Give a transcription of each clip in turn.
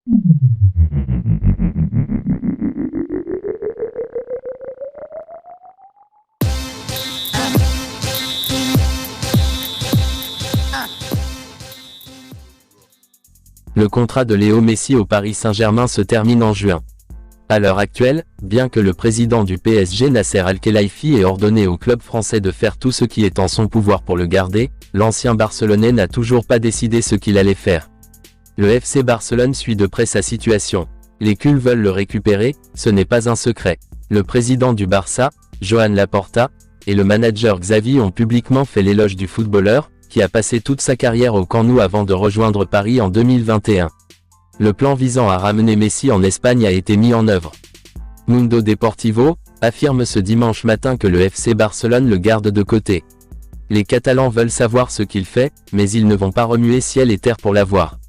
Le contrat de Léo Messi au Paris Saint-Germain se termine en juin. À l'heure actuelle, bien que le président du PSG Nasser Al-Khelaifi ait ordonné au club français de faire tout ce qui est en son pouvoir pour le garder, l'ancien Barcelonais n'a toujours pas décidé ce qu'il allait faire. Le FC Barcelone suit de près sa situation. Les Culés veulent le récupérer, ce n'est pas un secret. Le président du Barça, Joan Laporta, et le manager Xavi ont publiquement fait l'éloge du footballeur, qui a passé toute sa carrière au Camp Nou avant de rejoindre Paris en 2021. Le plan visant à ramener Messi en Espagne a été mis en œuvre. Mundo Deportivo affirme ce dimanche matin que le FC Barcelone le garde de côté. Les Catalans veulent savoir ce qu'il fait, mais ils ne vont pas remuer ciel et terre pour l'avoir.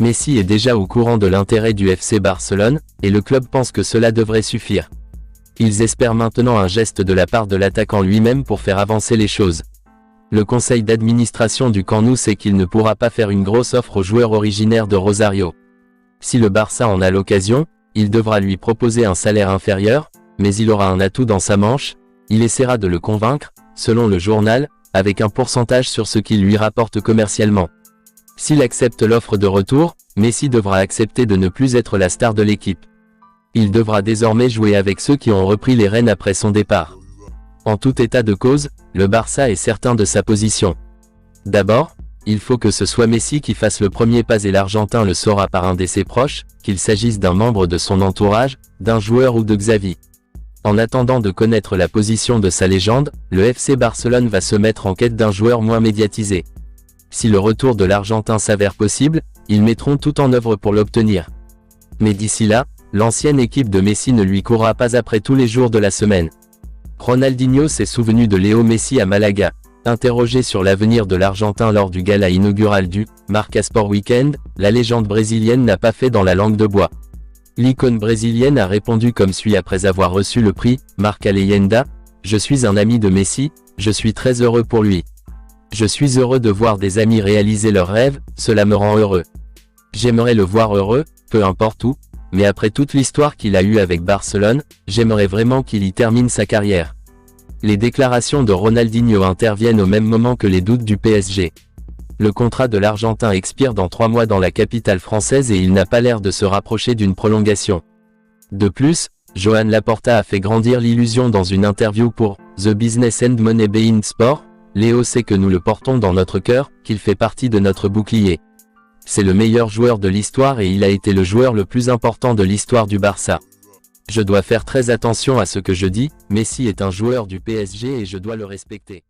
Messi est déjà au courant de l'intérêt du FC Barcelone, et le club pense que cela devrait suffire. Ils espèrent maintenant un geste de la part de l'attaquant lui-même pour faire avancer les choses. Le conseil d'administration du Camp Nou sait qu'il ne pourra pas faire une grosse offre au joueur originaire de Rosario. Si le Barça en a l'occasion, il devra lui proposer un salaire inférieur, mais il aura un atout dans sa manche, il essaiera de le convaincre, selon le journal, avec un pourcentage sur ce qu'il lui rapporte commercialement. S'il accepte l'offre de retour, Messi devra accepter de ne plus être la star de l'équipe. Il devra désormais jouer avec ceux qui ont repris les rênes après son départ. En tout état de cause, le Barça est certain de sa position. D'abord, il faut que ce soit Messi qui fasse le premier pas et l'Argentin le saura par un de ses proches, qu'il s'agisse d'un membre de son entourage, d'un joueur ou de Xavi. En attendant de connaître la position de sa légende, le FC Barcelone va se mettre en quête d'un joueur moins médiatisé. Si le retour de l'Argentin s'avère possible, ils mettront tout en œuvre pour l'obtenir. Mais d'ici là, l'ancienne équipe de Messi ne lui courra pas après tous les jours de la semaine. Ronaldinho s'est souvenu de Léo Messi à Malaga. Interrogé sur l'avenir de l'Argentin lors du gala inaugural du Marca Sport Weekend, la légende brésilienne n'a pas fait dans la langue de bois. L'icône brésilienne a répondu comme suit après avoir reçu le prix Marca Leyenda: « Je suis un ami de Messi, je suis très heureux pour lui. Je suis heureux de voir des amis réaliser leurs rêves, cela me rend heureux. J'aimerais le voir heureux, peu importe où, mais après toute l'histoire qu'il a eue avec Barcelone, j'aimerais vraiment qu'il y termine sa carrière. » Les déclarations de Ronaldinho interviennent au même moment que les doutes du PSG. Le contrat de l'Argentin expire dans 3 mois dans la capitale française et il n'a pas l'air de se rapprocher d'une prolongation. De plus, Joan Laporta a fait grandir l'illusion dans une interview pour The Business and Money Behind Sport. Léo sait que nous le portons dans notre cœur, qu'il fait partie de notre bouclier. C'est le meilleur joueur de l'histoire et il a été le joueur le plus important de l'histoire du Barça. Je dois faire très attention à ce que je dis, Messi est un joueur du PSG et je dois le respecter.